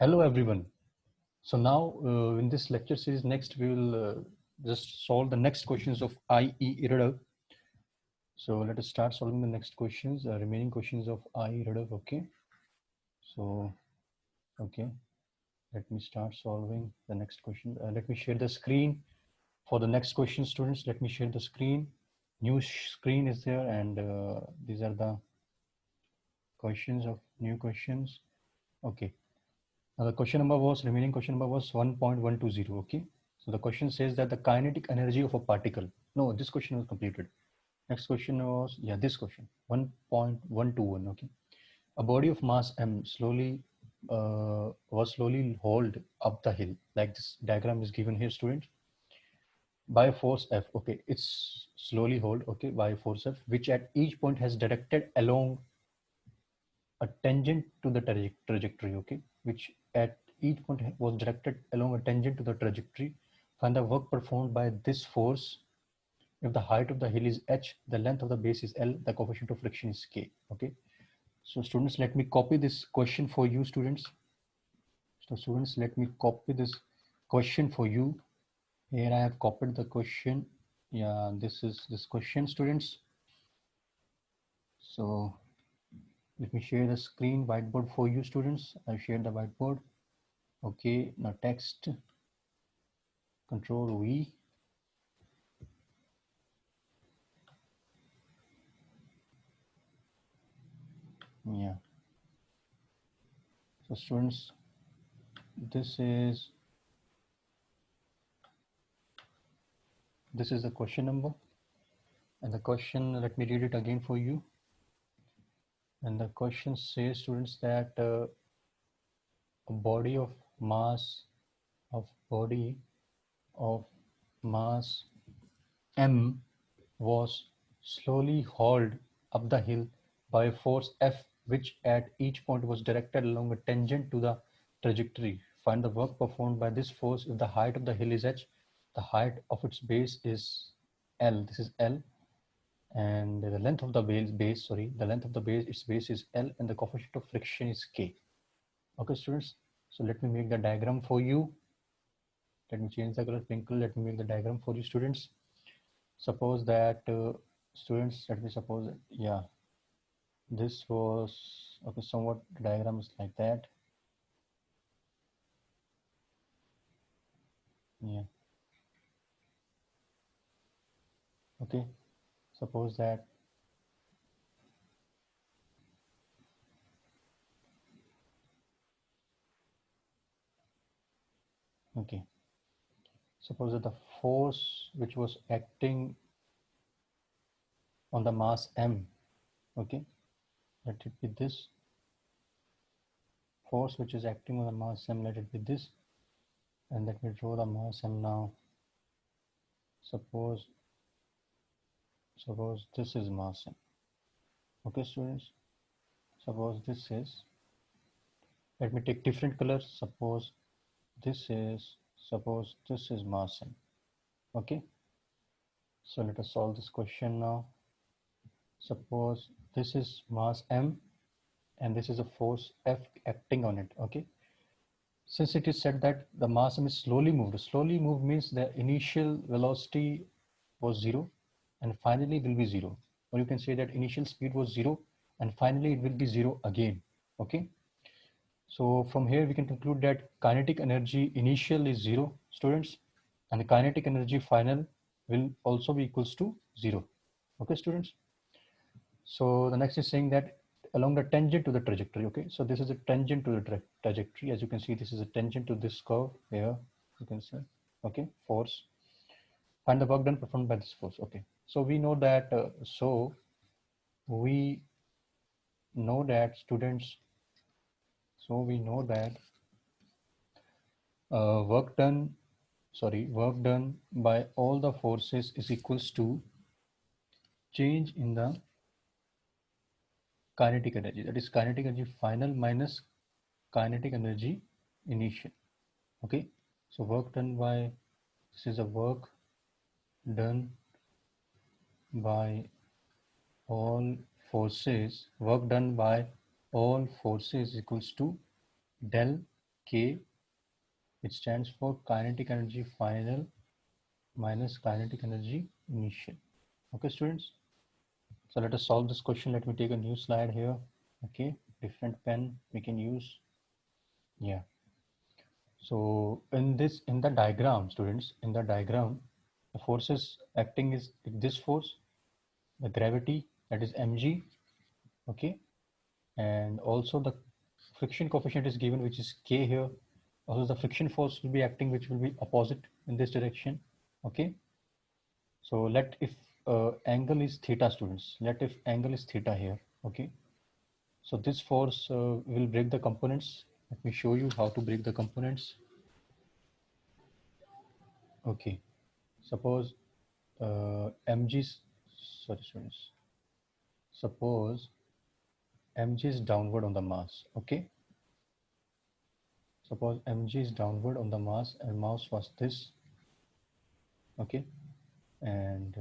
Hello everyone. So now in this lecture series next we will just solve the next questions of IE irodov. So let us start solving the next questions, remaining questions of IE irodov. Okay. So okay, let me start solving the next question. Let me share the screen for the next question, students. Let me share the screen. New screen is there, and these are the questions of new questions. Okay. Now the question number was remaining question number was 1.120. Okay. So the question says that the kinetic energy of a particle. No, this question was completed. Next question was this question 1.121. Okay. A body of mass m was slowly hauled up the hill. Like this diagram is given here, students. By force F. Okay, it's slowly hauled. Okay, by force F, which at each point has directed along a tangent to the trajectory, okay, which at each point was directed along a tangent to the trajectory. Find the work performed by this force if the height of the hill is h, the length of the base is L, the coefficient of friction is K. Okay. So students, let me copy this question for you, students. So students, let me copy this question for you. Here I have copied the question. Yeah, this is this question, students. So let me share the screen whiteboard for you, students. I've shared the whiteboard. Okay, now text, Control V. Yeah. So students, this is the question number, and the question, let me read it again for you. And the question says, students, that a body of mass m was slowly hauled up the hill by a force F, which at each point was directed along a tangent to the trajectory. Find the work performed by this force if the height of the hill is h, the height of its base is L. This is L, and the length of the its base is L, and the coefficient of friction is K. Okay, students. So let me make the diagram for you. Let me change the color pink. Let me make the diagram for you, students. Suppose that students, let me suppose that, this was okay. Somewhat the diagram is like that. Yeah. Okay. Suppose that. Okay. Suppose that the force which was acting on the mass m. Okay. Let it be this force which is acting on the mass m. Let it be this, and let me draw the mass m now. Suppose this is mass m. Okay, students. Suppose this is. Let me take different colors. Suppose this is mass m. Okay, so let us solve this question now. Suppose this is mass m and this is a force F acting on it. Okay, since it is said that the mass m is slowly moved means the initial velocity was 0 and finally it will be 0, or you can say that initial speed was 0 and finally it will be 0 again. Okay, so from here we can conclude that kinetic energy initial is 0, students, and the kinetic energy final will also be equals to 0. Okay, students. So the next is saying that along the tangent to the trajectory. Okay, so this is a tangent to the trajectory. As you can see, this is a tangent to this curve here. You can see. Okay, force. Find the work done performed by this force. Okay, so we know that. We know that, students. So we know that work done by all the forces is equals to change in the kinetic energy, that is kinetic energy final minus kinetic energy initial. Okay, so work done by, this is a work done by all forces, work done by all forces equals to del K, it stands for kinetic energy final minus kinetic energy initial. Okay, students. So let us solve this question. Let me take a new slide here. Okay, different pen we can use. Yeah. So in the diagram, students, in the diagram, the forces acting is this force, the gravity, that is mg. Okay, and also the friction coefficient is given, which is k here. Also the friction force will be acting, which will be opposite in this direction. Okay, so let if angle is theta, students, let if angle is theta here. Okay, so this force will break the components. Let me show you how to break the components. Okay, suppose mg's, sorry students, suppose mg is downward on the mass. Okay, suppose mg is downward on the mass and mass was this. Okay, and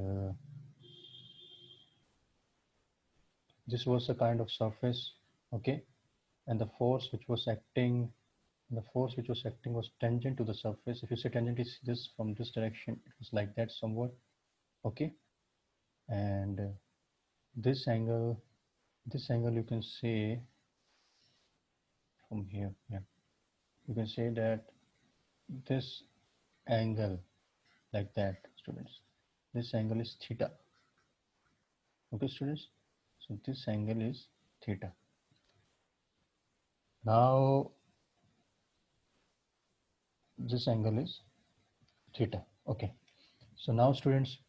this was a kind of surface. Okay, and the force which was acting was tangent to the surface. If you say tangent is this from this direction, it was like that somewhat. Okay, and this angle you can say from here. Yeah, you can say that this angle, like that, students, this angle is theta. Okay, students, so this angle is theta. Now this angle is theta. Okay, so now students,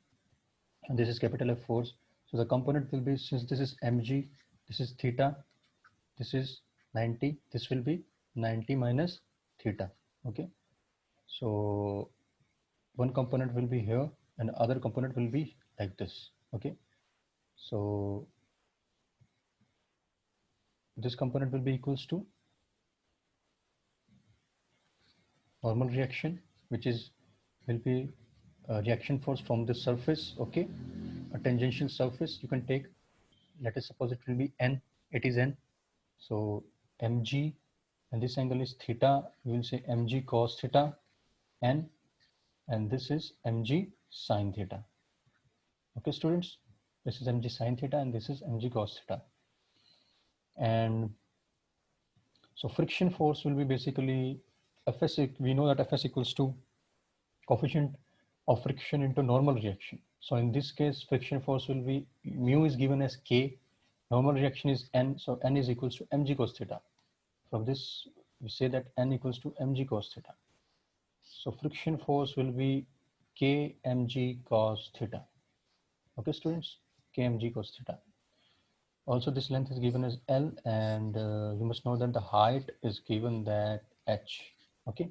this is capital F force. So the component will be, since this is mg, this is theta, this is 90, this will be 90 minus theta. Okay, so one component will be here and other component will be like this. Okay, so this component will be equals to normal reaction, which is will be a reaction force from the surface. Okay, a tangential surface you can take. Let us suppose it will be n, it is n. So mg, and this angle is theta, we will say mg cos theta n, and this is mg sine theta. Okay, students, this is mg sine theta and this is mg cos theta. And so friction force will be basically Fs. We know that Fs equals to coefficient of friction into normal reaction. So in this case, friction force will be, mu is given as k, normal reaction is n, so n is equals to mg cos theta. From this, we say that n equals to mg cos theta. So friction force will be kmg cos theta. Okay, students, kmg cos theta. Also, this length is given as L, and you must know that the height is given that h. Okay.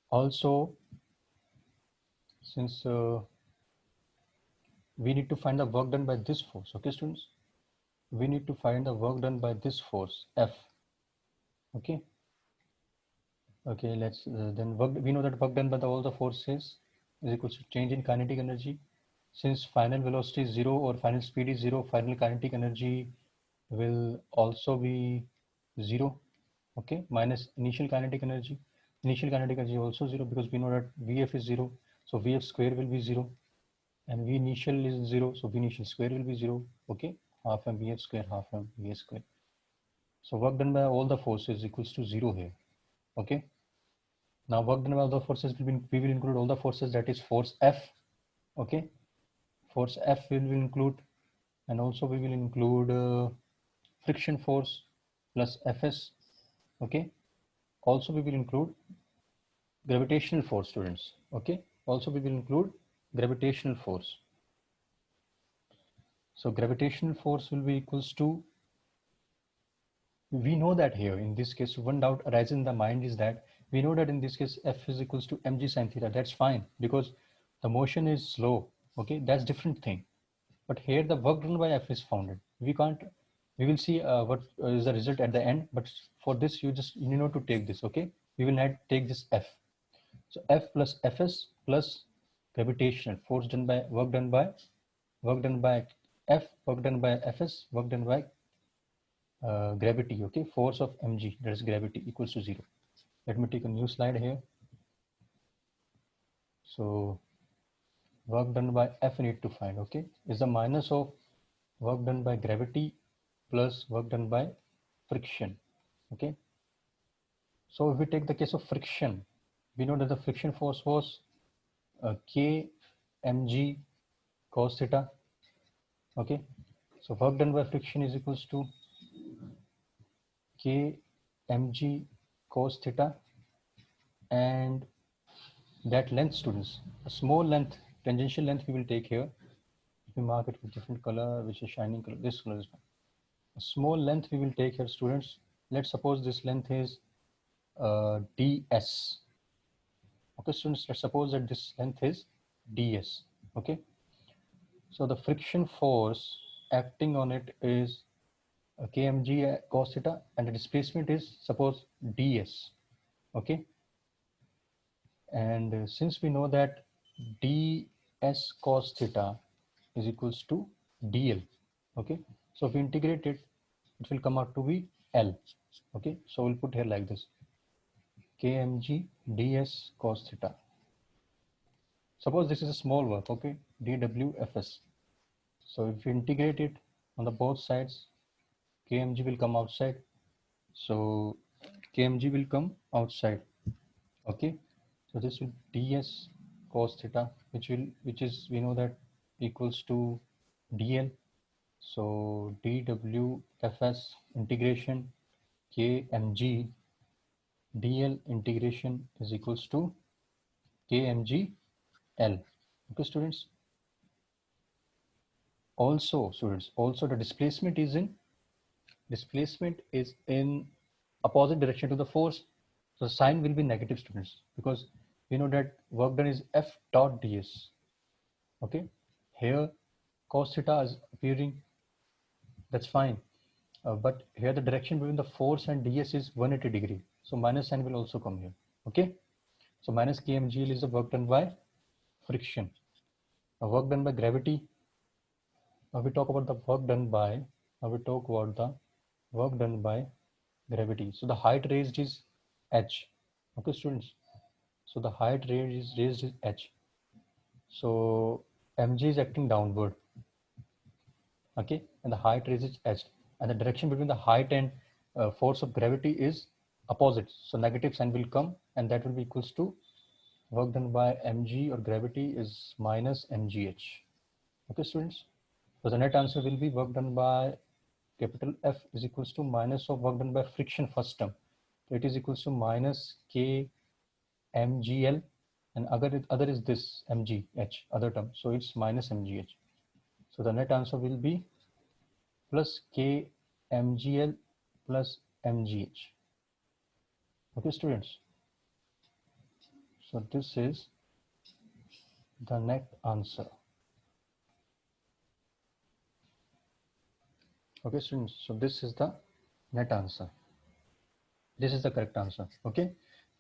Also, since we need to find the work done by this force. Okay, students, we need to find the work done by this force F. Okay. Okay, let's then work. We know that work done by all the forces is equal to change in kinetic energy. Since final velocity is 0 or final speed is 0, final kinetic energy will also be 0. Okay, minus initial kinetic energy. Initial kinetic energy also 0, because we know that Vf is 0. So Vf square will be 0, and V initial is 0. So V initial square will be 0. Okay, half m Vf square, half m Vf square. So work done by all the forces equals to 0 here. Okay. Now work done by all the forces will be, we will include all the forces, that is force F. Okay, force F will include, and also we will include friction force plus Fs. Okay, also we will include gravitational force, students. Okay, also we will include gravitational force. So gravitational force will be equals to, we know that here in this case, one doubt arises in the mind is that we know that in this case F is equals to mg sin theta. That's fine because the motion is slow. Okay, that's different thing. But here the work done by F is founded. We can't, we will see what is the result at the end, but for this you need not to take this. Okay, we will not take this F. So F plus Fs plus gravitational force done by work done by F, work done by Fs, work done by gravity, okay, force of mg, that is gravity, equals to 0. Let me take a new slide here. So work done by F need to find, okay, is the minus of work done by gravity plus work done by friction, okay. So if we take the case of friction, we know that the friction force was K mg cos theta, okay. So work done by friction is equals to K mg cos theta, and that length, students, a small length, tangential length we will take here. If we mark it with different color, which is shining color, this color is fine. A small length we will take here, students. Let's suppose this length is ds. Okay, students, let's suppose that this length is ds. Okay, so the friction force acting on it is kmg cos theta, and the displacement is suppose ds. Okay, and since we know that ds cos theta is equals to dl, okay, so if we integrate it, it will come out to be L. Okay, so we'll put here like this, kmg ds cos theta. Suppose this is a small work, okay, dwfs. So if we integrate it on the both sides, kmg will come outside. So kmg will come outside. Okay, so this will ds cos theta, which is, we know that, equals to dl. So dwfs integration kmg dl integration is equals to kmg L. Okay, students. Also, the displacement is in opposite direction to the force. So sign will be negative, students, because we know that work done is F dot ds. Okay, here cos theta is appearing. That's fine. But here the direction between the force and ds is 180 degree. So minus sign will also come here. Okay. So minus kmgl is the work done by friction. Work done by gravity. Now we talk about the work done by. Now we talk about the work done by gravity. So the height raised is h. Okay, students. So the height raised is h. So mg is acting downward. Okay, and the height raised is h, and the direction between the height and force of gravity is opposite. So negative sign will come, and that will be equals to work done by mg or gravity is minus mgh. Okay, students. So the net answer will be work done by capital F is equals to minus of work done by friction first term. So it is equals to minus k mgl, and other is this mgh other term. So it's minus mgh. So the net answer will be plus k mgl plus mgh. Okay, students. So this is the net answer. Okay, students. So this is the net answer. This is the correct answer. Okay,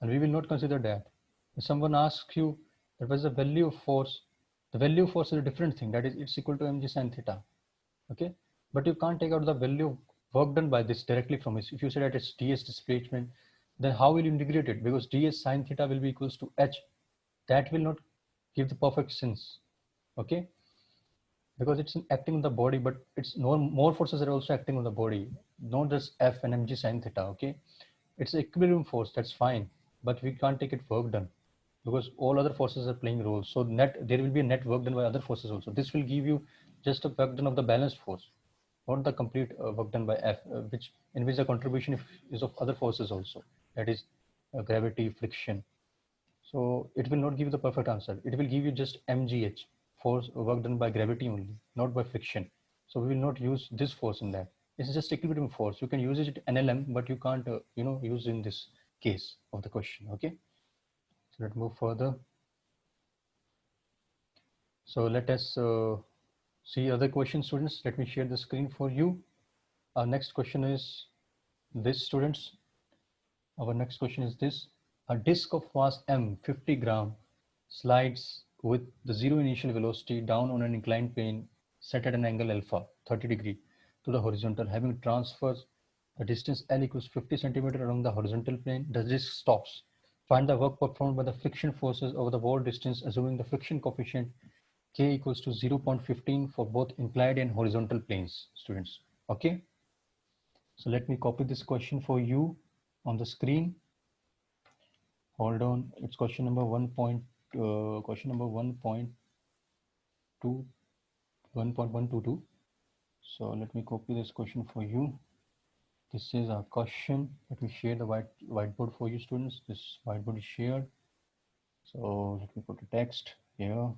and we will not consider that. If someone asks you what was the value of force, the value of force is a different thing. That is, it's equal to mg sin theta. Okay, but you can't take out the value of work done by this directly from it. If you say that it's ds displacement, then how will you integrate it? Because ds sin theta will be equals to h. That will not give the perfect sense. Okay, because it's acting on the body, but it's more forces are also acting on the body, not just f and mg sin theta. Okay, it's equilibrium force, that's fine, but we can't take it work done because all other forces are playing roles. So there will be a net work done by other forces also. This will give you just a work done of the balanced force, not the complete work done by F, in which the contribution is of other forces also, that is gravity, friction. So it will not give you the perfect answer. It will give you just mgh, force work done by gravity only, not by friction. So we will not use this force in that. It's just equilibrium force. You can use it in NLM, but you can't use in this case of the question. Okay, so let's move further. So let us see other questions, students. Let me share the screen for you. Our next question is this, students. Our next question is this. A disk of mass m, 50 gram, slides with the zero initial velocity down on an inclined plane set at an angle alpha, 30 degree, to the horizontal, having transverse The distance L equals 50 centimeter along the horizontal plane. The disc stops. Find the work performed by the friction forces over the wall distance, assuming the friction coefficient K equals to 0.15 for both inclined and horizontal planes, students. Okay. So let me copy this question for you on the screen. Hold on. It's question number 1.122. So let me copy this question for you. This is our question. Let me share the whiteboard for you, students. This whiteboard is shared. So let me put the text here.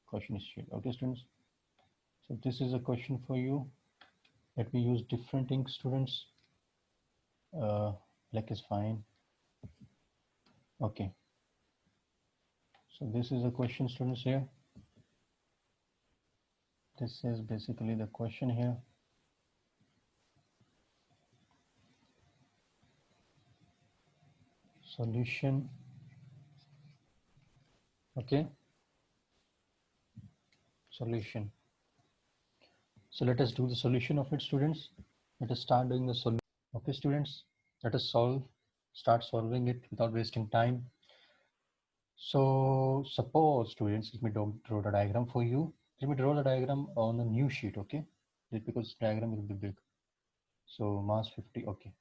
Question is shared. Okay, students. So this is a question for you. Let me use different ink, students. Black is fine. Okay. So this is a question, students, here. This is basically the question here. Solution. Okay. Solution. So let us do the solution of it, students. Let us start doing the solution. Okay, students, let us start solving it without wasting time. So suppose, students, let me draw the diagram for you. Let me draw the diagram on a new sheet, okay? Because diagram will be big. So mass 50, okay.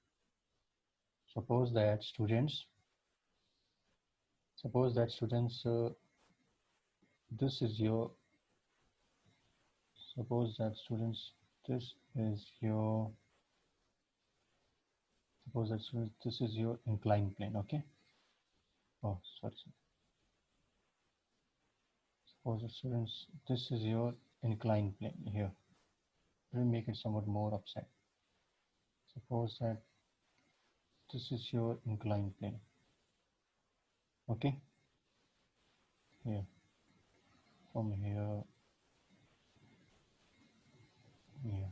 Suppose that students, this is your, suppose that students, this is your inclined plane, okay? Oh, sorry. Suppose that students, this is your inclined plane here. Let me make it somewhat more upside. Suppose that this is your inclined plane, okay? Here, from here, here.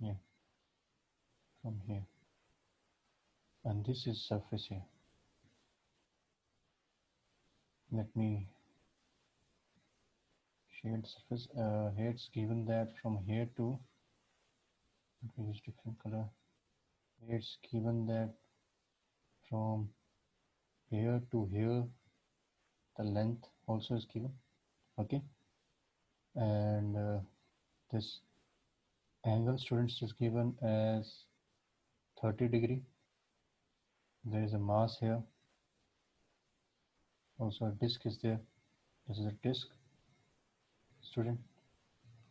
Yeah, from here, and this is surface here. Let me shade surface. Here it's given that from here to, let me use different color. Here it's given that from here to here, the length also is given, okay? And this angle, students, is given as 30 degree. There is a mass here. Also a disk is there. This is a disk, student.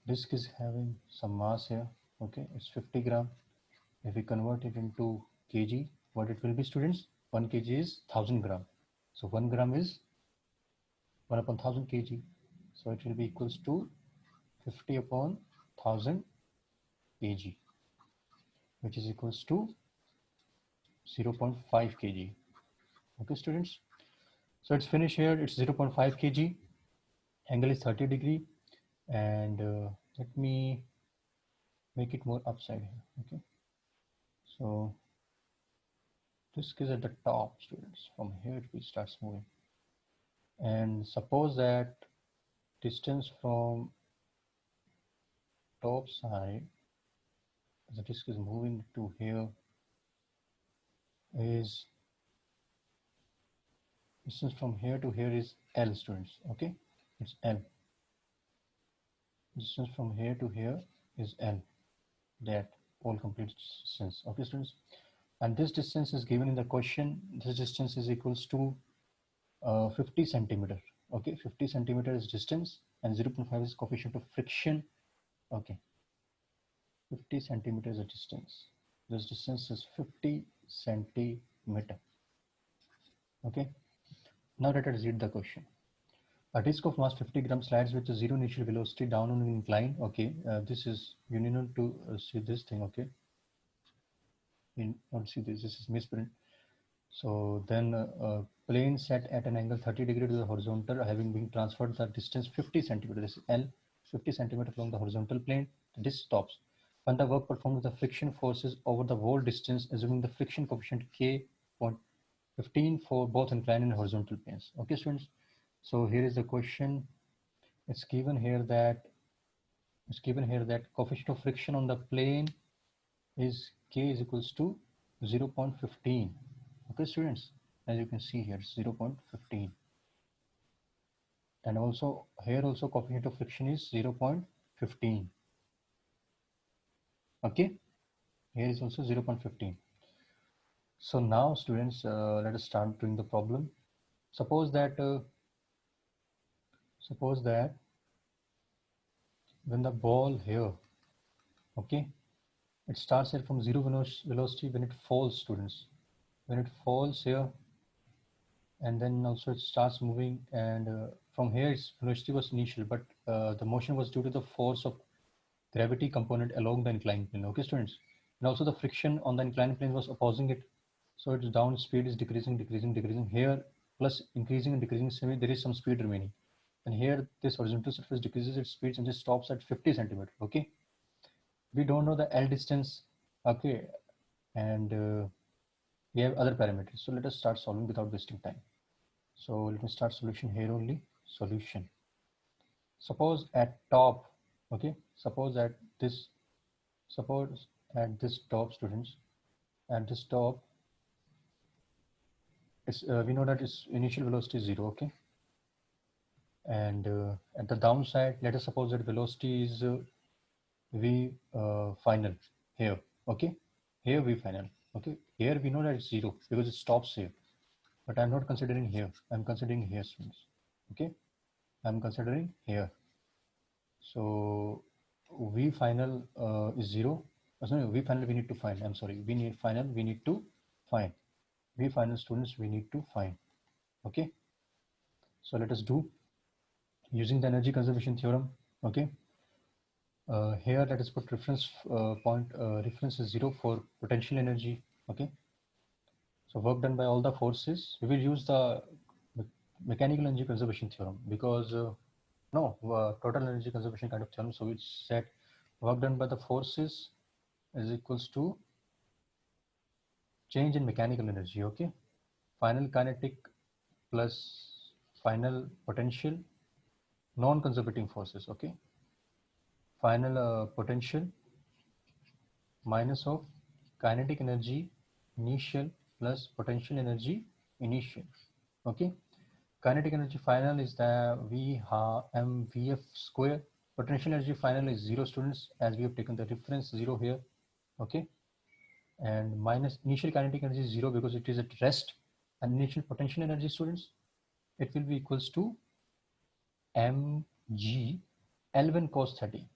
Disk is having some mass here, okay? It's 50 gram. If we convert it into kg, what it will be, students? 1 kg is 1000 gram. So 1 gram is 1 upon 1000 kg. So it will be equals to 50 upon 1000 kg, which is equals to 0.5 kg. Okay, students. So it's finished here. It's 0.5 kg. Angle is 30 degree. And let me make it more upside here. Okay. So disk is at the top, students. From here it starts moving. And suppose that distance from top side, the disk is moving to here, is distance from here to here is L, students. Okay, it's L. Distance from here to here is L. That all complete distance. Okay, students. And this distance is given in the question. This distance is equals to 50 centimeter. Okay, 50 centimeter is distance and 0.5 is coefficient of friction. Okay, 50 centimeters a distance. This distance is 50 centimeter. Okay, now let us read the question. A disk of mass 50 grams slides with a zero initial velocity down on an incline. Okay, this is, you need not to see this thing. Okay, not see this. This is misprint. So then plane set at an angle 30 degree to the horizontal, having been transferred the distance 50 centimeter. This is L, 50 centimeter along the horizontal plane. The disc stops. When the work performed with the friction forces over the wall distance, assuming the friction coefficient K 0.15 for both inclined and horizontal planes. Okay, students. So here is the question. it's given here that coefficient of friction on the plane is K is equals to 0.15. Okay, students, as you can see here, 0.15. And also here also coefficient of friction is 0.15. Okay, here is also 0.15. So now students, let us start doing the problem. Suppose that when the ball here, okay, it starts here from zero velocity when it falls, students. When it falls here, and then also it starts moving, and from here its velocity was initial, but the motion was due to the force of gravity component along the inclined plane. Okay, students, and also the friction on the inclined plane was opposing it, so its down speed is decreasing here, plus increasing and decreasing, so there is some speed remaining. And here this horizontal surface decreases its speeds and just stops at 50 centimeter. Okay, we don't know the L distance. Okay, and we have other parameters, so let us start solving without wasting time. So let me start solution here only. Solution. Suppose at top, okay, suppose at this top, students, at this top, it's we know that its initial velocity is 0, okay, and at the downside, let us suppose that velocity is v final here, okay, here v final, okay, here we know that it's 0 because it stops here, but I'm not considering here, I'm considering here, students, okay, I'm considering here. So v final is 0. Sorry, v final we need to find. I'm sorry, we need final. We need to find v final, students. We need to find. Okay. So let us do using the energy conservation theorem. Okay. Here let us put reference point. Reference is 0 for potential energy. Okay. So work done by all the forces. We will use the mechanical energy conservation theorem because no total energy conservation kind of theorem. So it's said work done by the forces is equals to change in mechanical energy. Okay, final kinetic plus final potential, non-conservative forces. Okay, final potential minus of kinetic energy initial plus potential energy initial. Okay, kinetic energy final is the v mvf square. Potential energy final is 0, students, as we have taken the reference 0 here. Okay, and minus initial kinetic energy is 0 because it is at rest, and initial potential energy, students, it will be equals to mg L1 cos 30,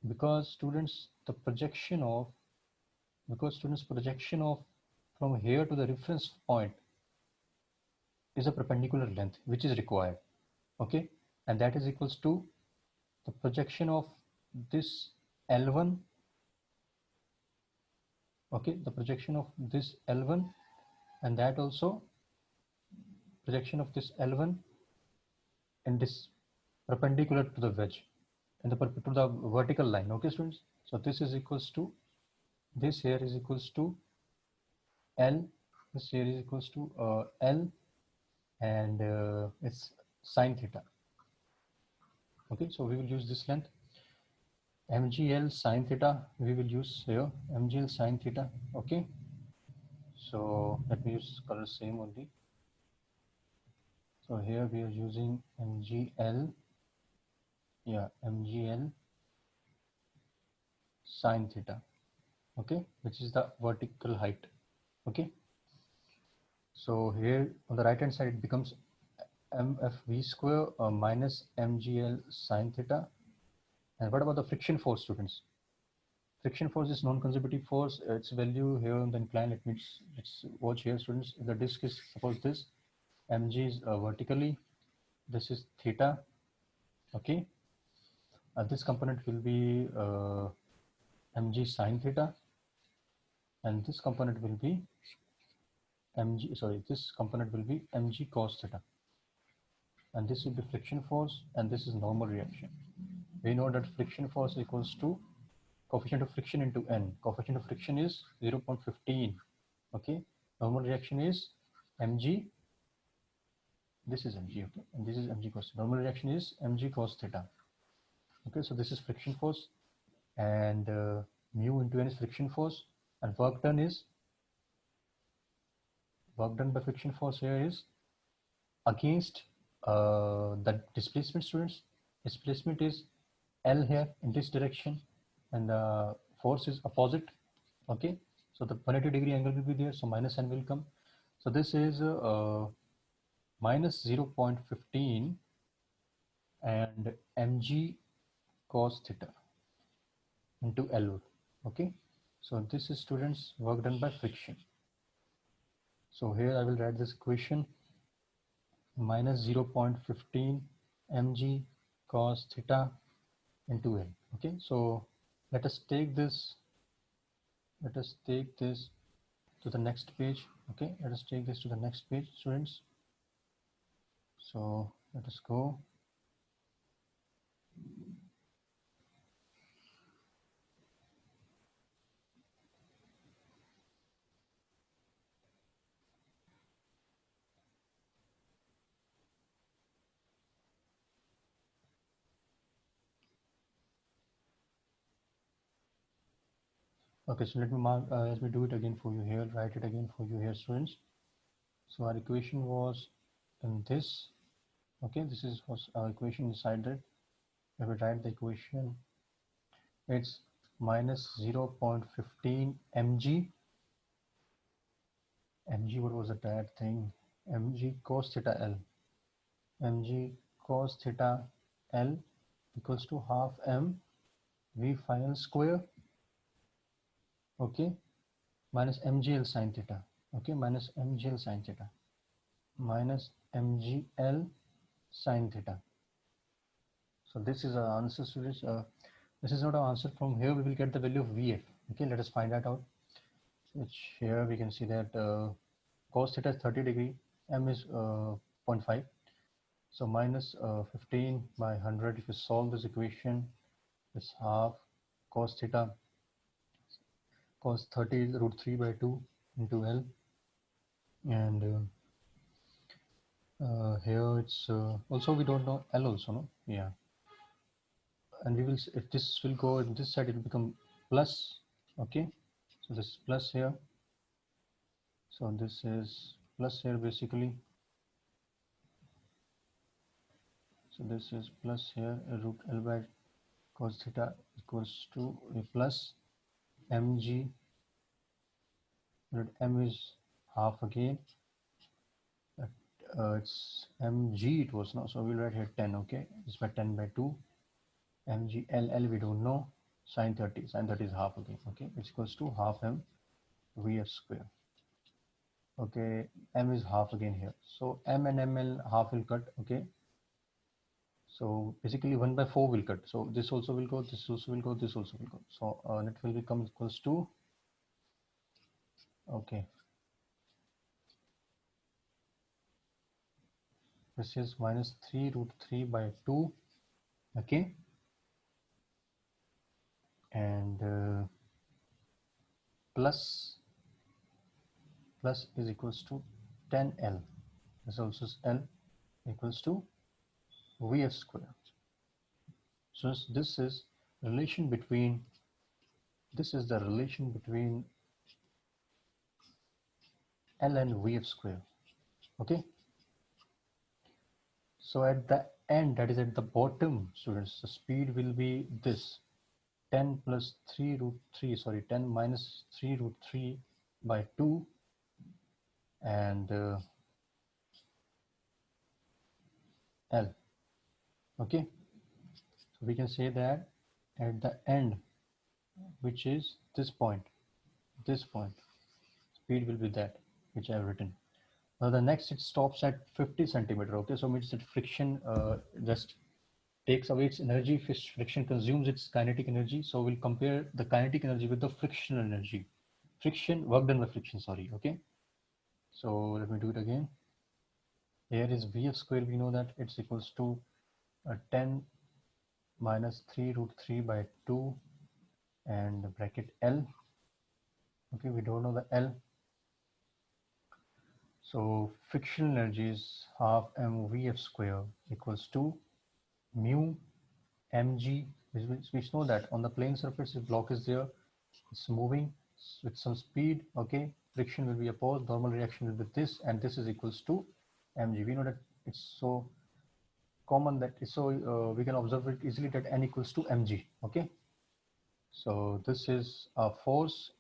because students projection of from here to the reference point is a perpendicular length which is required. Okay, and that is equals to the projection of this L1. Okay, the projection of this L1, and that also projection of this L1 and this perpendicular to the wedge and to the vertical line. Okay, students, so this is equals to this here is equals to L, this here is equals to L, and it's sine theta. Okay, so we will use this length mgl sine theta. We will use here mgl sine theta. Okay, so let me use color same only. So here we are using mgl, yeah, mgl sine theta. Okay, which is the vertical height. Okay, so here on the right hand side it becomes mfv square minus mgl sine theta. And what about the friction force, students? Friction force is non-conservative force. Its value here on the incline, let's watch here, students. If the disk is, suppose this mg is vertically, this is theta. Okay, this component will be mg sine theta, and this component will be this component will be mg cos theta, and this will be friction force, and this is normal reaction. We know that friction force equals to coefficient of friction into n. Coefficient of friction is 0.15. Okay, normal reaction is mg This is mg, okay, and this is mg cos theta. Normal reaction is mg cos theta. Okay, so this is friction force, and mu into n is friction force, and work done by friction force here is against the displacement, students. Displacement is L here in this direction, and the force is opposite. Okay, so the 180-degree angle will be there, so minus n will come. So this is minus 0.15 and mg cos theta into L. Okay, so this is, students, work done by friction. So here I will write this equation: minus 0.15 mg cos theta into L. Okay, so let us take this to the next page. Okay, let us take this to the next page, students. So let us go. Okay, so let me mark, let me do it again for you here, write it again for you here, students. So our equation was in this. Okay, this is was our equation inside it. Let me write the equation. It's minus 0.15 mg. Mg, what was that thing? Mg cos theta L. Mg cos theta L equals to half m v final square. Okay, minus mgl sin theta. Okay, minus mgl sin theta. Minus mgl sin theta. So this is our answer, students. This is not our answer. From here we will get the value of Vf. Okay, let us find that out. Which here we can see that cos theta is 30 degree, m is 0.5. So minus 15 by 100. If you solve this equation, it's half cos theta. Cos 30 is root 3 by 2 into L, and here it's also we don't know L also, no? Yeah, and we will, if this will go in this side, it will become plus. Okay, so this is plus here, so this is plus here basically, so this is plus here, root L by cos theta equals to a plus mg, root m is half again, it's mg it was, no, so we'll write here 10. Okay, it's by 10 by 2 mg L we don't know, sin 30 is half again. Okay, it's equals to half m vf square. Okay, m is half again here, so m and ml half will cut. Okay, so basically 1 by 4 will cut, so this also will go, this also will go, this also will go, so it will become equals to, okay, this is minus 3 root 3 by 2. Okay, and plus is equals to 10L. This also is L equals to Vf square. So this is relation between, this is the relation between L and Vf square. Okay, so at the end, that is at the bottom, students, the speed will be this 10 plus 3 root 3, sorry, 10 minus 3 root 3 by 2, and L. Okay, so we can say that at the end, which is this point, speed will be that which I have written. Now the next, it stops at 50 centimeter. Okay, so means that friction just takes away its energy. Friction consumes its kinetic energy. So we'll compare the kinetic energy with the frictional energy. Friction, work done by friction, sorry. Okay, so let me do it again. Here is Vf square, we know that it's equals to 10 minus 3 root 3 by 2 and bracket L. Okay, we don't know the L. So frictional energy is half mvf square equals to mu mg, which know that on the plane surface, if block is there, it's moving with some speed. Okay, friction will be opposed, normal reaction will be this, and this is equals to mg. We know that it's so common that it's so we can observe it easily that n equals to mg. Okay, so this is a force,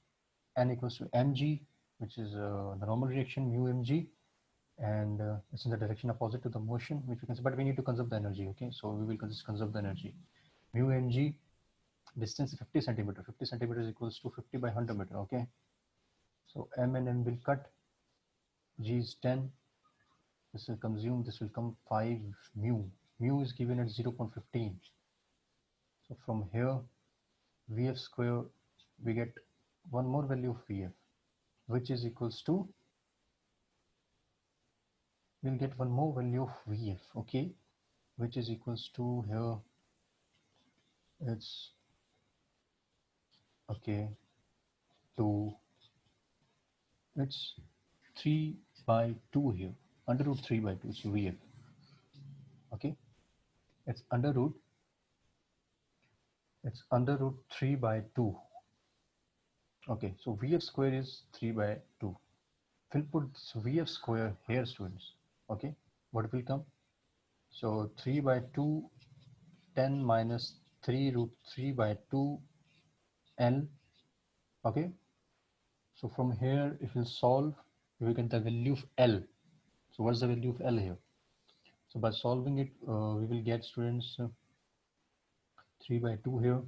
n equals to mg, which is the normal reaction mu mg, and it's in the direction opposite to the motion, which we can say, but we need to conserve the energy. Okay, so we will just conserve the energy. Mu mg, distance 50 centimeter. 50 centimeters equals to 50 by 100 meter. Okay, so m and n will cut. G is 10. This will consume. This will come 5 mu. Mu is given at 0.15. So from here, vf square, we get one more value of vf, which is equals to, we'll get one more value of vf. Okay, which is equals to here. It's okay to, it's 3 by 2 here, under root 3 by 2 is vf. Okay, it's under root 3 by 2. Okay, so vf square is 3 by 2. We'll put this vf square here, students. Okay, what will come? So 3 by 2, 10 minus 3 root 3 by 2 L. Okay, so from here, if you solve, you will get the value of L. So what's the value of L here? So by solving it, we will get, students, 3 by 2 here.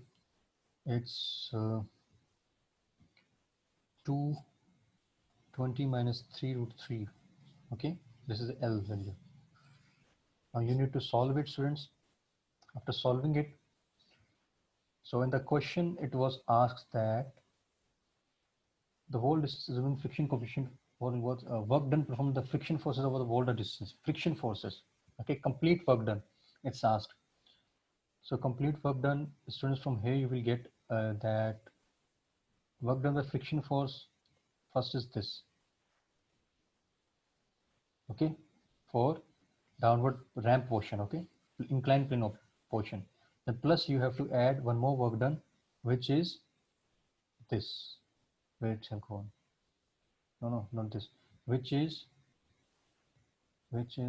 It's 220 minus 3 root 3. Okay, this is the L value. Now you need to solve it, students. After solving it, so in the question it was asked that the whole distance is given friction coefficient for what work done performed the friction forces over the Volta distance. Friction forces. Okay, complete work done. It's asked. So complete work done, students, from here you will get that work done by friction force. First is this. Okay, for downward ramp portion. Okay, inclined plane of portion. Then plus you have to add one more work done, which is this. Wait, Shankon. No, not this. Which is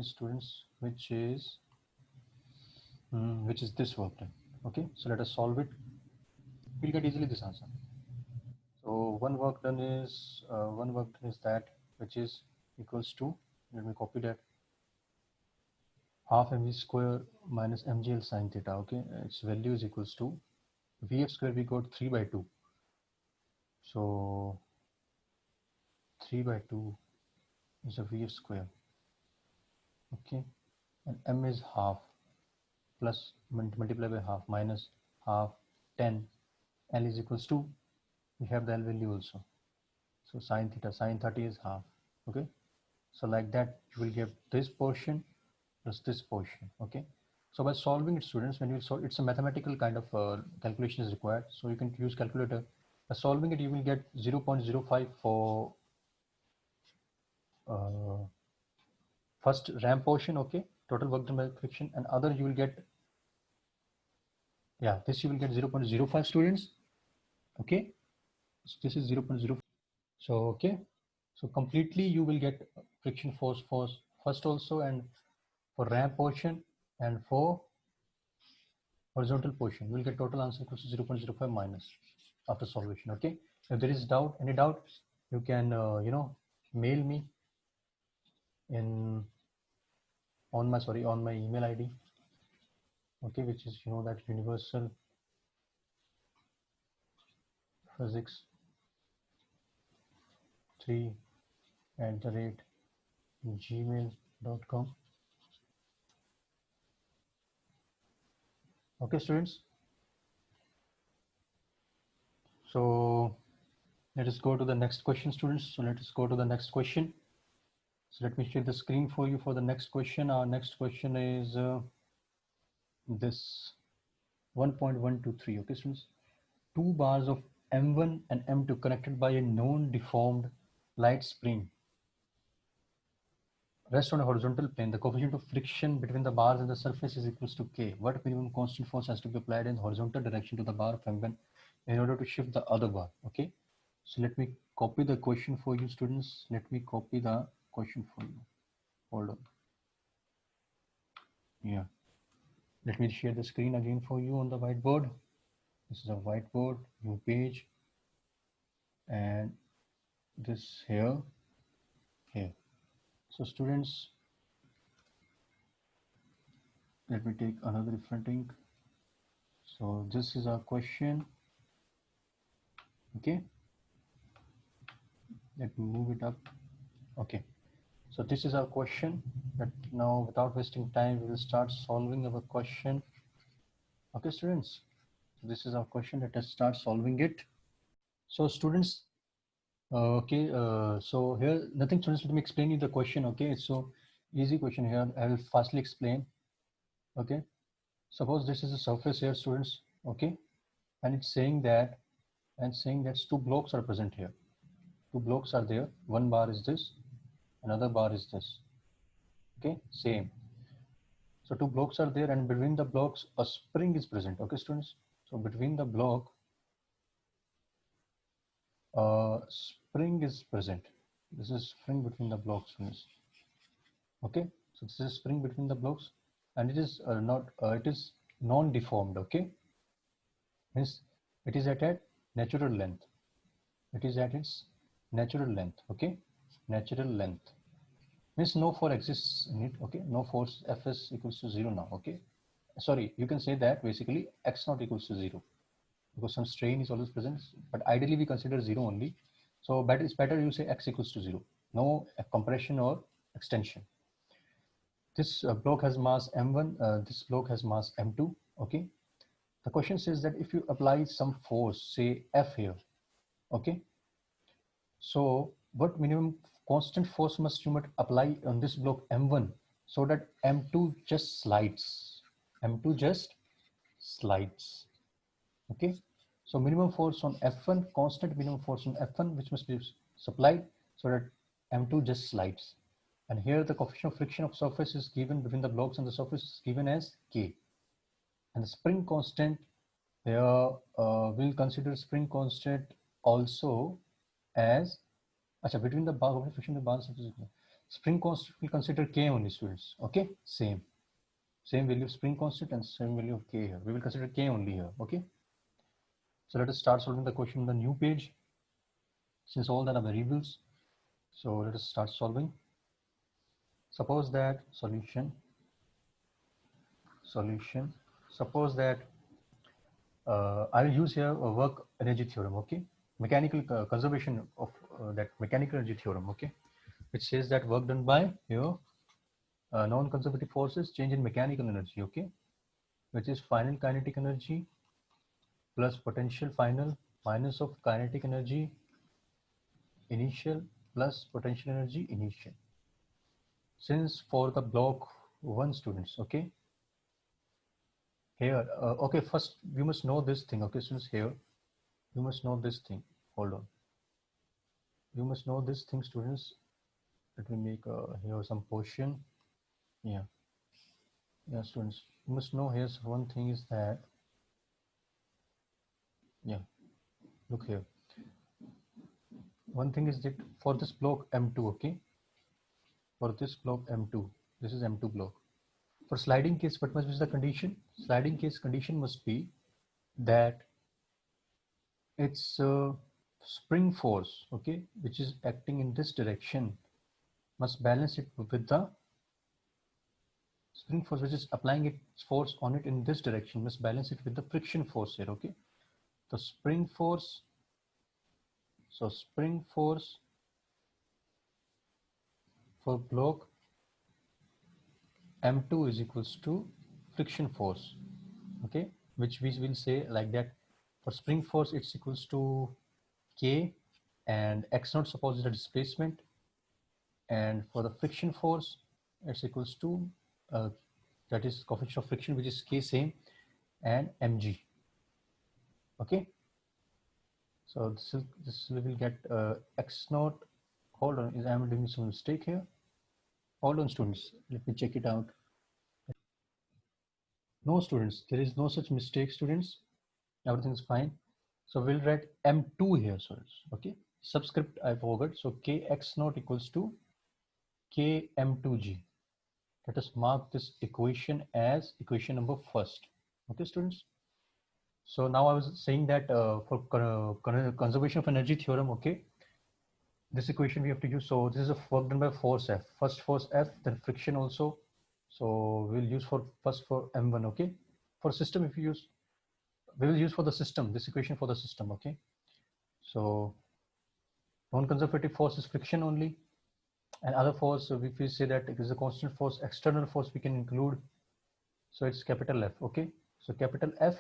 students, which is this work done. Okay, so let us solve it. We'll get easily this answer. So one work done is that, which is equals to, let me copy that, half mv square minus mgl sine theta. Okay, its value is equals to vf square. We got 3 by 2. So 3 by 2 is a vf square. Okay, and m is half, plus multiply by half, minus half, 10. L is equals to, we have the L value also. So sine theta, sine 30 is half. Okay, so like that you will get this portion plus this portion. Okay, so by solving it, students, when you solve, it's a mathematical kind of calculation is required, so you can use calculator. By solving it, you will get 0.05 for first ramp portion. Okay, total work done by friction, and other you will get, yeah, this you will get 0.05, students. Okay, so this is 0.05. So okay, so completely you will get friction force first also, and for ramp portion and for horizontal portion, you will get total answer equals to 0.05 minus after solvation. Okay, if there is any doubt, you can mail me in on my email ID. Okay, which is that universal physics 3@gmail.com. Okay, students. So let us go to the next question, students. So let us go to the next question. So let me share the screen for you for the next question. Our next question is this 1.123. Okay, students. 2 bars of M1 and M2 connected by a non-deformed light spring rest on a horizontal plane, the coefficient of friction between the bars and the surface is equals to K. What minimum constant force has to be applied in the horizontal direction to the bar of M1 in order to shift the other bar? Okay. So let me copy the question for you, students. Let me copy the question for you. Hold on. Yeah. Let me share the screen again for you on the whiteboard. This is a whiteboard, new page, and this here. So students, let me take another different ink. So this is our question. Okay. Let me move it up. Okay. So this is our question. But now, without wasting time, we will start solving our question. Okay, students. This is our question. Let us start solving it. So students, okay. So here, nothing, students. Let me explain you the question. Okay. So easy question here. I will fastly explain. Okay. Suppose this is a surface here, students. Okay. And it's saying that, two blocks are present here. Two blocks are there. One bar is this, another bar is this. Okay, same. So two blocks are there, and between the blocks a spring is present. Okay, students. So between the block, spring is present. This is spring between the blocks, students. Okay. So this is spring between the blocks, and it is not. It is non-deformed. Okay. Means it is at a natural length. It is at its natural length. Okay. Natural length means no force exists in it. Okay. No force Fs equals to 0 now. Okay. Sorry, you can say that basically x naught equals to 0 because some strain is always present, but ideally we consider 0 only. So but it's better you say x equals to 0, no compression or extension. This block has mass m1, this block has mass m2. Okay, the question says that if you apply some force, say F here, okay, so what minimum constant force must you apply on this block m1 so that m2 just slides, m2 just slides. Okay, so minimum force on F1, constant minimum force on F1, which must be supplied so that M2 just slides. And here the coefficient of friction of surface is given between the blocks and the surface is given as K. And the spring constant, here we'll consider spring constant also as, between the bar of friction, the bar surface, spring constant we consider K only, students. Okay, same value of spring constant and same value of K here. We will consider K only here. Okay. So let us start solving the question on the new page. Since all that are variables, so let us start solving. Suppose that solution. Suppose that I will use here a work energy theorem. Okay, mechanical conservation of that mechanical energy theorem. Okay, which says that work done by here non-conservative forces change in mechanical energy. Okay, which is final kinetic energy plus potential final minus of kinetic energy initial plus potential energy initial. Since for the block 1, students, okay, here, okay, first we must know this thing. Okay, students, here you must know this thing. Hold on, you must know this thing, students. Let me make here some portion. Yeah, students, you must know here's one thing is that, yeah, look here, one thing is that for this block M2, okay, for this block M2, this is M2 block. For sliding case, what must be the condition? Sliding case condition must be that it's spring force, okay, which is acting in this direction, must balance it with the spring force which is applying its force on it in this direction, must balance it with the friction force here. Okay, the spring force, so spring force for block M2 is equals to friction force. Okay, which we will say like that. For spring force it's equals to K, and x naught suppose is the displacement, and for the friction force it's equals to that is coefficient of friction, which is K, same, and mg. Okay, so this we will get x naught. Hold on, I'm doing some mistake here. Hold on, students. Let me check it out. No, students. There is no such mistake, students. Everything is fine. So we'll write M2 here, students. Okay. Subscript I forgot. So Kx naught equals to Km2G. Let us mark this equation as equation number first. Okay, students. So now I was saying that for conservation of energy theorem, okay, this equation we have to use. So this is a work done by force F. First force F, then friction also. So we'll use for first for M1, okay. For system, if you use, we will use for the system, this equation for the system, okay. So non-conservative force is friction only. And other force, if we say that it is a constant force, external force we can include. So it's capital F, okay. So capital F,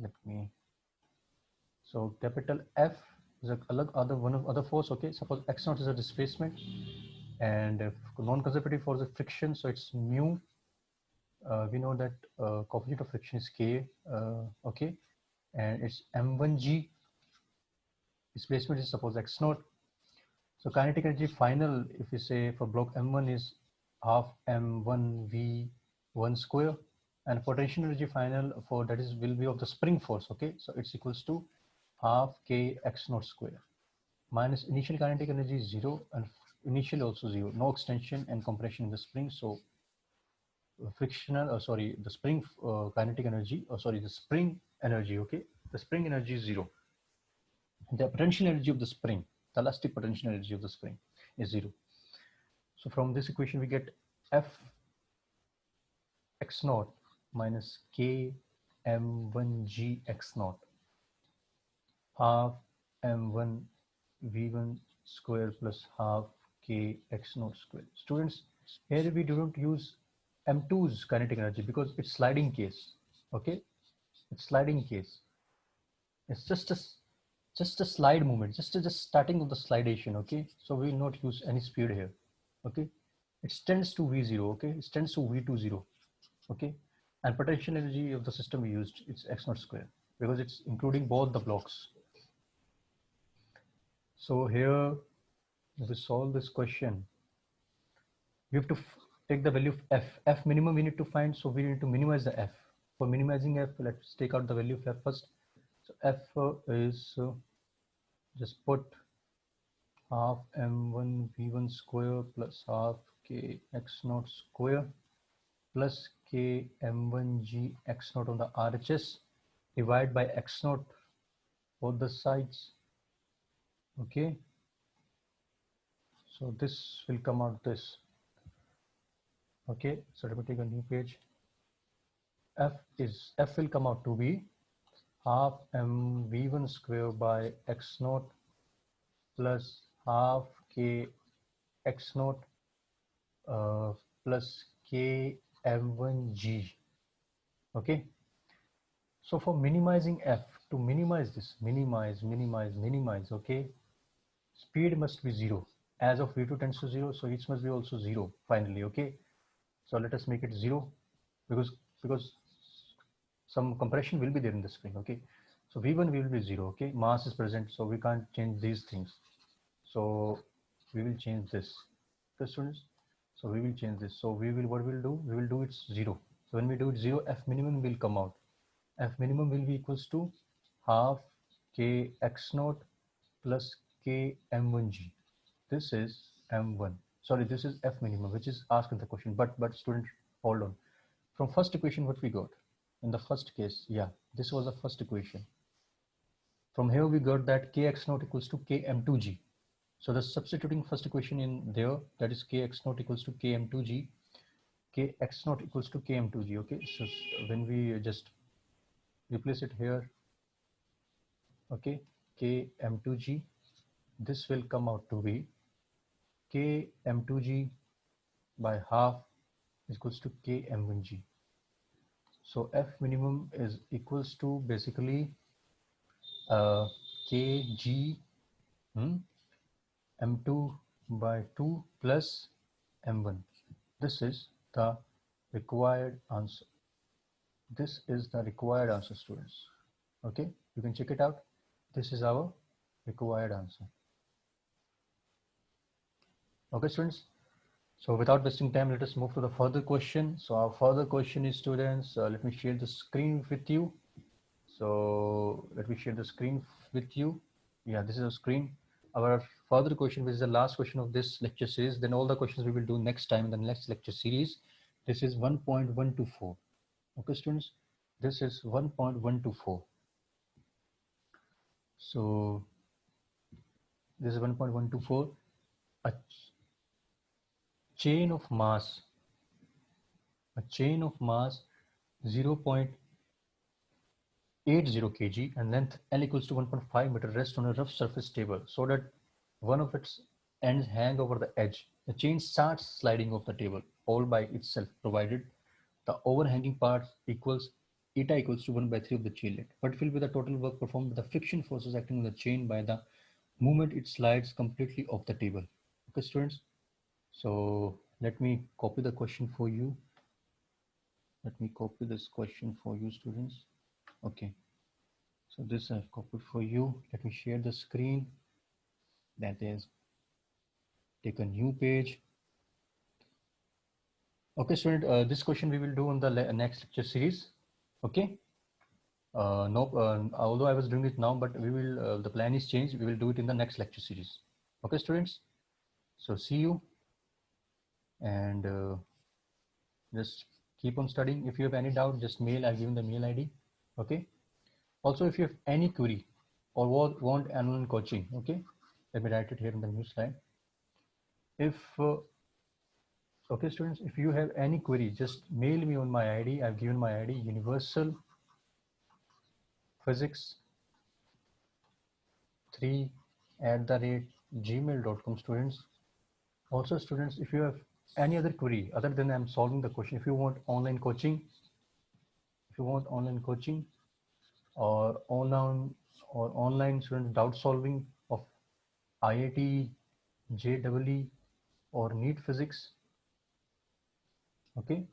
let me, so capital F is a other force, okay. Suppose x naught is a displacement, and non-conservative force is friction, so it's mu. We know that coefficient of friction is k, okay, and it's m1g. Displacement is suppose x naught. So kinetic energy final, if we say for block m1 is half m1v1 square, and potential energy final for that is will be of the spring force, okay. So it's equals to half k x naught square minus initial kinetic energy is 0 and initial also 0, no extension and compression in the spring. So frictional the spring kinetic energy, the spring energy, okay, the spring energy is 0. The potential energy of the spring, the elastic potential energy of the spring is 0. So from this equation we get F x naught minus k m1g x naught half m1 v1 square plus half k x naught square. Students, here we don't use m2's kinetic energy because it's sliding case, okay. It's sliding case. It's just a slide movement, just starting of the slidation, okay. So we will not use any speed here, okay. It tends to v0, okay. It tends to v20, okay. And potential energy of the system we used, it's x naught square because it's including both the blocks. So here, if we solve this question, we have to take the value of f minimum we need to find. So we need to minimize the f. For minimizing f, let's take out the value of f first. So f is just put half m1 v1 square plus half k x naught square plus k m1g x naught on the RHS divided by x naught both the sides, okay. So this will come out this, okay. So let me take a new page. F will come out to be half m v1 square by x naught plus half k x naught plus k m1g, okay. So for minimizing f, to minimize this, minimize, okay, speed must be 0. As of v2 tends to 0, so it must be also 0 finally, okay. So let us make it 0 because some compression will be there in the spring, okay. So v1 will be 0, okay. Mass is present, so we can't change these things. So we will change this, okay, students. So we will change this. So what we'll do? We will do it 0. So when we do it 0, f minimum will come out. F minimum will be equals to half k x naught plus k m1g. This is m1. Sorry, this is f minimum, which is asked in the question. But student, hold on. From first equation, what we got in the first case? Yeah, this was the first equation. From here we got that kx naught equals to km2g. So the substituting first equation in there, that is kx naught equals to km2g, kx naught equals to km2g, okay. So when we just replace it here, okay, km2g, this will come out to be km2g by half is equals to km1g. So f minimum is equals to basically kg m2 by 2 plus m1. This is the required answer. This is the required answer, students. Okay, you can check it out. This is our required answer. Okay, students. So without wasting time, let us move to the further question. So our further question is, students, let me share the screen with you. So let me share the screen with you. Yeah, this is a screen. Our further question, which is the last question of this lecture series, then all the questions we will do next time in the next lecture series. This is 1.124. Okay, students, this is 1.124. So this is 1.124. A chain of mass, a chain of mass 0.80 kg and length L equals to 1.5 meter rests on a rough surface table so that one of its ends hang over the edge. The chain starts sliding off the table all by itself, provided the overhanging part equals eta equals to 1 by 3 of the chain length. What will be the total work performed by the friction forces acting on the chain by the moment it slides completely off the table? Okay, students. So let me copy the question for you. Let me copy this question for you, students. Okay. So this I've copied for you. Let me share the screen. That is, take a new page. Okay, student, this question we will do on the next lecture series. Okay. No, although I was doing it now, but we will, the plan is changed. We will do it in the next lecture series. Okay, students. So see you and just keep on studying. If you have any doubt, just mail. I've given the mail ID. Okay. Also, if you have any query or want online coaching, okay, let me write it here in the new slide. If okay, students, if you have any query, just mail me on my ID. I've given my ID, universal physics 3 @gmail.com, students. Also, students, if you have any other query other than I'm solving the question, if you want online coaching, or online student doubt solving of IIT, JEE, or NEET physics, okay,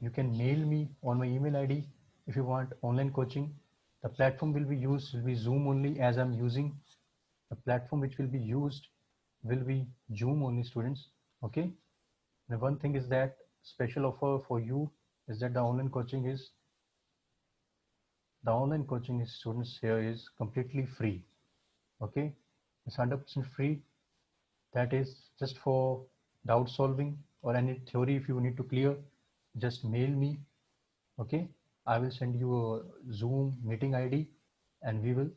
you can mail me on my email ID if you want online coaching. The platform will be used will be Zoom only, as I'm using. The platform which will be used will be Zoom only, students. Okay. The one thing is that special offer for you is that the online coaching is, students, here is completely free. Okay. It's 100% free. That is just for doubt solving or any theory if you need to clear, just mail me. Okay, I will send you a Zoom meeting ID and we will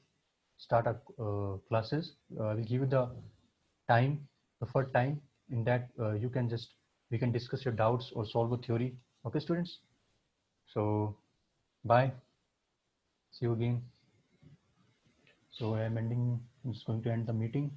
start our classes. I will give you the time, preferred time. In that we can discuss your doubts or solve a theory. Okay, students. So bye. See you again. So I'm just going to end the meeting.